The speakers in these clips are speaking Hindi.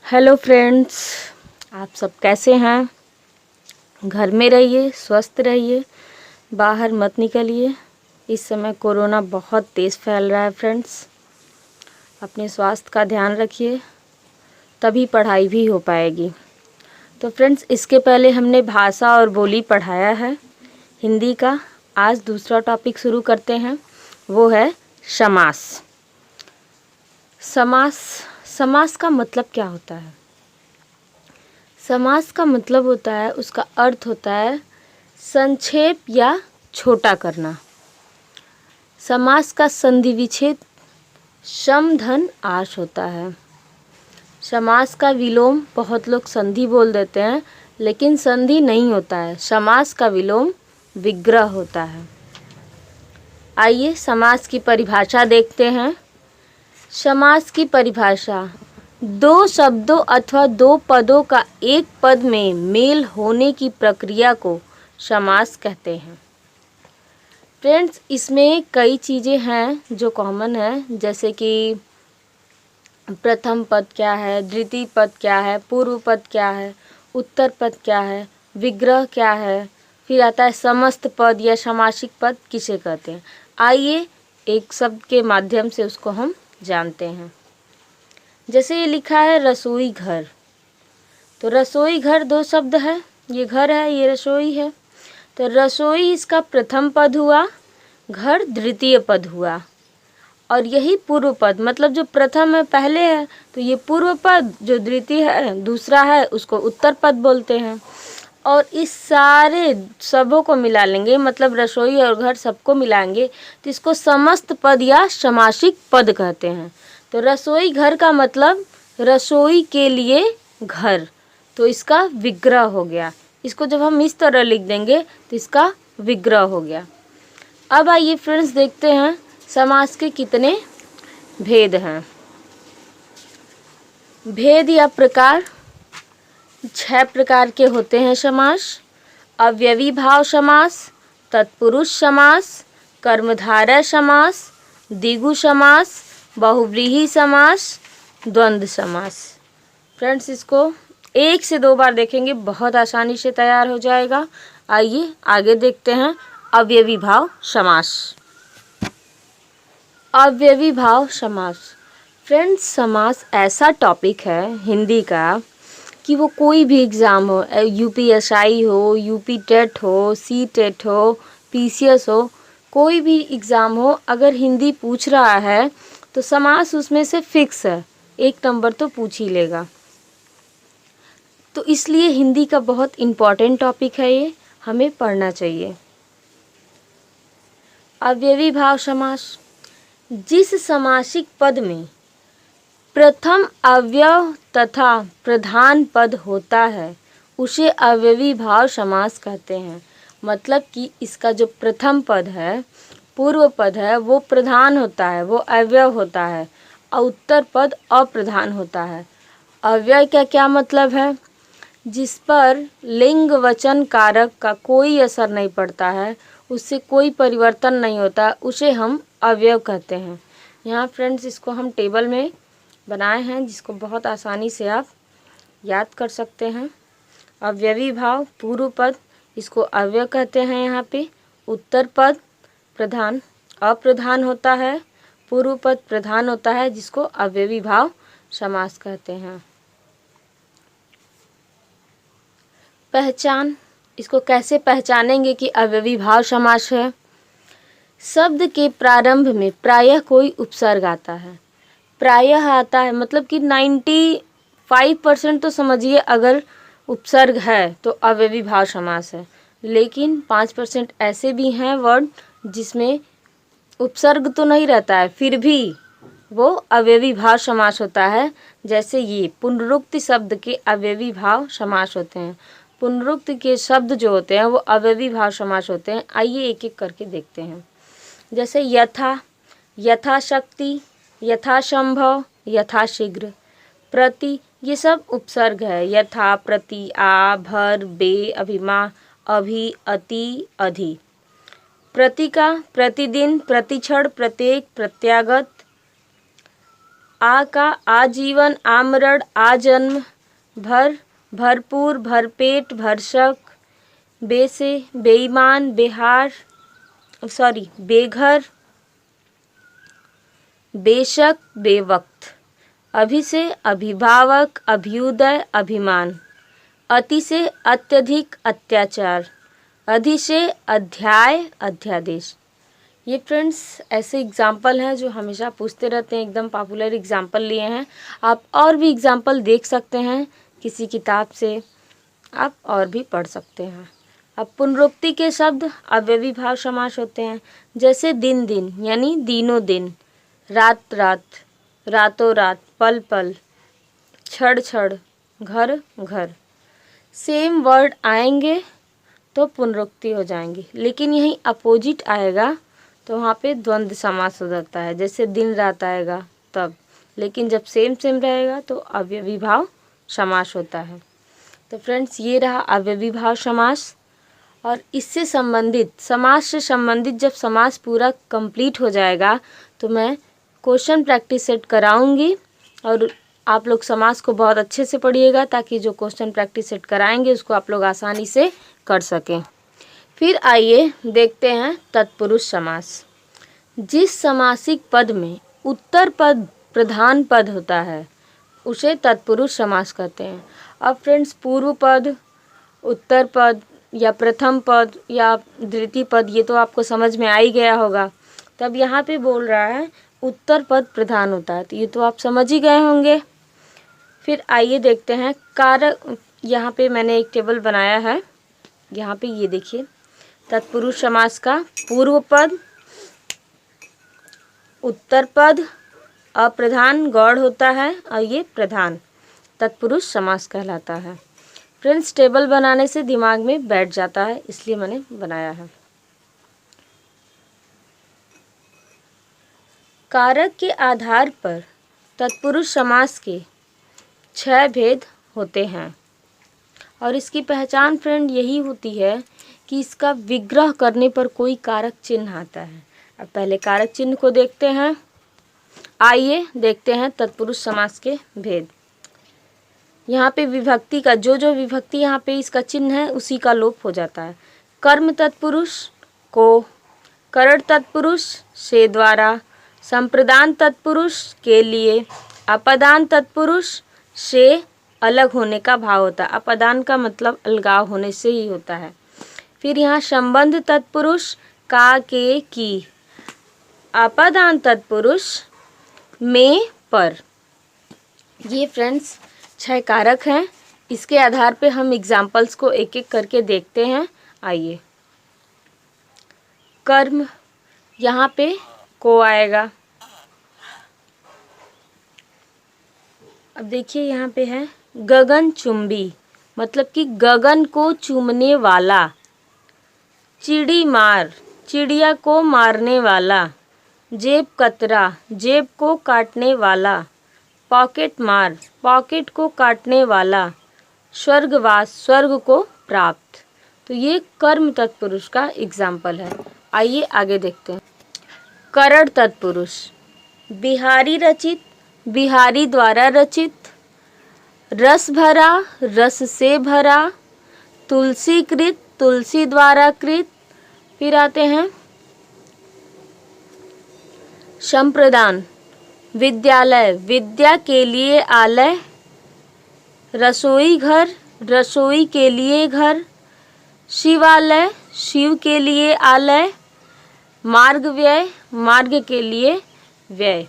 हेलो फ्रेंड्स, आप सब कैसे हैं। घर में रहिए, स्वस्थ रहिए, बाहर मत निकलिए। इस समय कोरोना बहुत तेज़ फैल रहा है फ्रेंड्स। अपने स्वास्थ्य का ध्यान रखिए, तभी पढ़ाई भी हो पाएगी। तो फ्रेंड्स, इसके पहले हमने भाषा और बोली पढ़ाया है हिंदी का। आज दूसरा टॉपिक शुरू करते हैं, वो है समास। समास का मतलब क्या होता है। समास का मतलब होता है, उसका अर्थ होता है संक्षेप या छोटा करना। समास का संधि विच्छेद शम धन आश होता है। समास का विलोम बहुत लोग संधि बोल देते हैं, लेकिन संधि नहीं होता है। समास का विलोम विग्रह होता है। आइए समास की परिभाषा देखते हैं। समास की परिभाषा: दो शब्दों अथवा दो पदों का एक पद में मेल होने की प्रक्रिया को समास कहते हैं। फ्रेंड्स, इसमें कई चीज़ें हैं जो कॉमन है, जैसे कि प्रथम पद क्या है, द्वितीय पद क्या है, पूर्व पद क्या है, उत्तर पद क्या है, विग्रह क्या है, फिर आता है समस्त पद या समासिक पद किसे कहते हैं। आइए एक शब्द के माध्यम से उसको हम जानते हैं। जैसे ये लिखा है रसोई घर, तो रसोई घर दो शब्द है, ये घर है, ये रसोई है। तो रसोई इसका प्रथम पद हुआ, घर द्वितीय पद हुआ, और यही पूर्व पद, मतलब जो प्रथम है पहले है, तो ये पूर्व पद, जो द्वितीय है दूसरा है, उसको उत्तर पद बोलते हैं। और इस सारे सबों को मिला लेंगे, मतलब रसोई और घर सबको मिलाएंगे, तो इसको समस्त पद या समासिक पद कहते हैं। तो रसोई घर का मतलब रसोई के लिए घर, तो इसका विग्रह हो गया। इसको जब हम इस तरह लिख देंगे तो इसका विग्रह हो गया। अब आइए फ्रेंड्स देखते हैं समास के कितने भेद हैं। भेद या प्रकार 6 प्रकार के होते हैं समास: अव्ययी भाव समास, तत्पुरुष समास, कर्मधारय समास, द्विगु समास, बहुव्रीहि समास, द्वंद्व समास। फ्रेंड्स, इसको 1 से 2 बार देखेंगे, बहुत आसानी से तैयार हो जाएगा। आइए आगे देखते हैं अव्ययी भाव समास। अव्ययी भाव समास। फ्रेंड्स, समास ऐसा टॉपिक है हिंदी का कि वो कोई भी एग्ज़ाम हो, यूपीएसआई हो, यूपी टेट हो, सी टेट हो, पीसीएस हो, कोई भी एग्ज़ाम हो, अगर हिंदी पूछ रहा है तो समास उसमें से फिक्स है, 1 नंबर तो पूछ ही लेगा। तो इसलिए हिंदी का बहुत इम्पॉर्टेंट टॉपिक है, ये हमें पढ़ना चाहिए। अव्ययी भाव समास: जिस समासिक पद में प्रथम अव्यय तथा प्रधान पद होता है उसे अव्ययी भाव समास कहते हैं। मतलब कि इसका जो प्रथम पद है, पूर्व पद है, वो प्रधान होता है, वो अव्यय होता है, और उत्तर पद अप्रधान होता है। अव्यय का क्या मतलब है? जिस पर लिंग वचन कारक का कोई असर नहीं पड़ता है, उससे कोई परिवर्तन नहीं होता, उसे हम अव्यय कहते हैं। यहाँ फ्रेंड्स इसको हम टेबल में बनाए हैं, जिसको बहुत आसानी से आप याद कर सकते हैं। अव्ययी भाव पूर्व पद, इसको अव्यय कहते हैं। यहाँ पे उत्तर पद प्रधान अप्रधान होता है, पूर्व पद प्रधान होता है, जिसको अव्ययी भाव समास कहते हैं। पहचान: इसको कैसे पहचानेंगे कि अव्ययी भाव समास है? शब्द के प्रारंभ में प्रायः कोई उपसर्ग आता है। प्रायः आता है मतलब कि 95% तो समझिए, अगर उपसर्ग है तो अव्ययी भाव समास है। लेकिन 5% ऐसे भी हैं वर्ड जिसमें उपसर्ग तो नहीं रहता है, फिर भी वो अव्ययी भाव समास होता है। जैसे ये पुनरुक्ति शब्द के अव्ययी भाव समास होते हैं। पुनरुक्ति के शब्द जो होते हैं वो अव्ययी भाव समास होते हैं। आइए एक एक करके देखते हैं। जैसे यथा, यथाशक्ति, यथासंभव, यथाशीघ्र। प्रति, ये सब उपसर्ग है। यथा, प्रति, आ, भर, बे, अभिमा, अभि, अति, अधि। प्रति का प्रतिदिन, प्रतिक्षण, प्रत्येक, प्रत्यागत। आ का आजीवन, आमरण, आजन्म, भर, भरपूर, भरपेट, भरसक, बे से बेईमान, बेघर, बेशक, बेवक्त, अभि से अभिभावक, अभ्युदय, अभिमान, अति से अत्यधिक, अत्याचार, अधि से अध्याय, अध्यादेश। ये फ्रेंड्स ऐसे एग्जाम्पल हैं जो हमेशा पूछते रहते हैं, एकदम पॉपुलर एग्जाम्पल लिए हैं। आप और भी एग्जाम्पल देख सकते हैं किसी किताब से, आप और भी पढ़ सकते हैं। अब पुनरुक्ति के शब्द अव्ययीभाव समास होते हैं, जैसे दिन दिन यानी दिनों दिन, रात रात, रातों रात, पल पल, क्षण क्षण, घर घर। सेम वर्ड आएंगे तो पुनरुक्ति हो जाएंगी, लेकिन यहीं अपोजिट आएगा तो वहाँ पे द्वंद्व समास हो जाता है, जैसे दिन रात आएगा तब। लेकिन जब सेम सेम रहेगा तो अव्ययीभाव समास होता है। तो फ्रेंड्स ये रहा अव्ययीभाव समास। और इससे संबंधित, समास से संबंधित जब समास पूरा कंप्लीट हो जाएगा तो मैं क्वेश्चन प्रैक्टिस सेट कराऊंगी, और आप लोग समास को बहुत अच्छे से पढ़िएगा ताकि जो क्वेश्चन प्रैक्टिस सेट कराएंगे उसको आप लोग आसानी से कर सकें। फिर आइए देखते हैं तत्पुरुष समास। जिस समासिक पद में उत्तर पद प्रधान पद होता है उसे तत्पुरुष समास कहते हैं। अब फ्रेंड्स पूर्व पद, उत्तर पद या प्रथम पद या द्वितीय पद ये तो आपको समझ में आ ही गया होगा। तब यहाँ पे बोल रहा है उत्तर पद प्रधान होता है, तो ये तो आप समझ ही गए होंगे। फिर आइए देखते हैं कारक। यहाँ पे मैंने एक टेबल बनाया है, यहाँ पे ये देखिए तत्पुरुष समास का पूर्व पद, उत्तर पद, अप्रधान गौड़ होता है और ये प्रधान, तत्पुरुष समास कहलाता है। फ्रेंड्स टेबल बनाने से दिमाग में बैठ जाता है, इसलिए मैंने बनाया है। कारक के आधार पर तत्पुरुष समास के 6 भेद होते हैं, और इसकी पहचान फ्रेंड यही होती है कि इसका विग्रह करने पर कोई कारक चिन्ह आता है। अब पहले कारक चिन्ह को देखते हैं। आइए देखते हैं तत्पुरुष समास के भेद। यहाँ पे विभक्ति का जो विभक्ति यहाँ पे इसका चिन्ह है उसी का लोप हो जाता है। कर्म तत्पुरुष को, करण तत्पुरुष से द्वारा, संप्रदान तत्पुरुष के लिए, अपदान तत्पुरुष से अलग होने का भाव होता है। अपदान का मतलब अलगाव होने से ही होता है। फिर यहाँ संबंध तत्पुरुष का, के, की, अपदान तत्पुरुष में, पर। ये फ्रेंड्स 6 कारक हैं। इसके आधार पे हम एग्जाम्पल्स को एक एक करके देखते हैं। आइए कर्म, यहाँ पे को आएगा। अब देखिए यहाँ पे है गगन चुंबी, मतलब कि गगन को चूमने वाला। चिड़ी मार, चिड़िया को मारने वाला। जेब कतरा, जेब को काटने वाला। पॉकेट मार, पॉकेट को काटने वाला। स्वर्गवास, स्वर्ग को प्राप्त। तो ये कर्म तत्पुरुष का एग्जाम्पल है। आइए आगे देखते हैं। करण तत्पुरुष, बिहारी रचित, बिहारी द्वारा रचित। रस भरा, रस से भरा। तुलसी कृत, तुलसी द्वारा कृत। फिर आते हैं संप्रदान, विद्यालय, विद्या के लिए आलय। रसोई घर, रसोई के लिए घर। शिवालय, शिव के लिए आलय। मार्ग व्यय, मार्ग के लिए व्यय।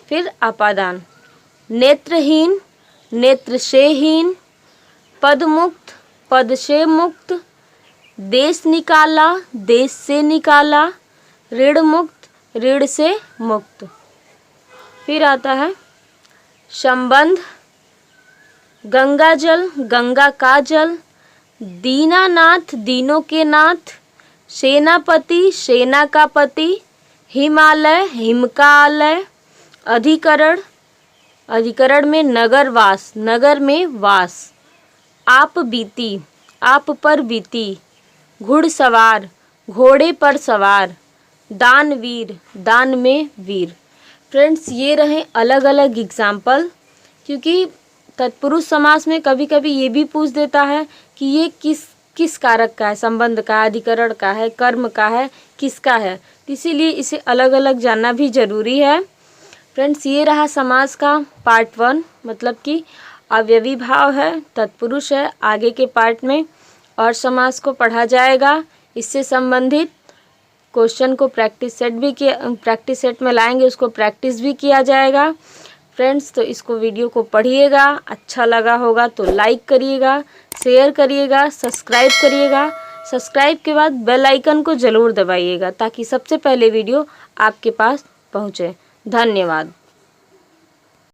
फिर अपादान, नेत्रहीन, नेत्र से हीन। पदमुक्त, पद से मुक्त। देश निकाला, देश से निकाला। ऋण मुक्त, ऋण से मुक्त। फिर आता है संबंध, गंगा जल, गंगा का जल। दीनानाथ, दीनों के नाथ। सेनापति, सेना का पति। हिमालय, हिम का आलय। अधिकरण, अधिकरण में नगर वास, नगर में वास। आप बीती, आप पर बीती। घुड़सवार, घोड़े पर सवार। दानवीर, दान में वीर। फ्रेंड्स, ये रहे अलग अलग एग्जाम्पल, क्योंकि तत्पुरुष समास में कभी कभी ये भी पूछ देता है कि ये किस कारक का है, संबंध का, अधिकरण का है, कर्म का है, किसका है, इसीलिए इसे अलग अलग जानना भी जरूरी है। फ्रेंड्स, ये रहा समास का पार्ट 1, मतलब कि अवयवी भाव है, तत्पुरुष है। आगे के पार्ट में और समास को पढ़ा जाएगा, इससे संबंधित क्वेश्चन को प्रैक्टिस सेट में लाएंगे, उसको प्रैक्टिस भी किया जाएगा। फ्रेंड्स, तो इसको वीडियो को पढ़िएगा, अच्छा लगा होगा तो लाइक करिएगा, शेयर करिएगा, सब्सक्राइब करिएगा। सब्सक्राइब के बाद बेल आइकन को ज़रूर दबाइएगा ताकि सबसे पहले वीडियो आपके पास पहुँचे। धन्यवाद।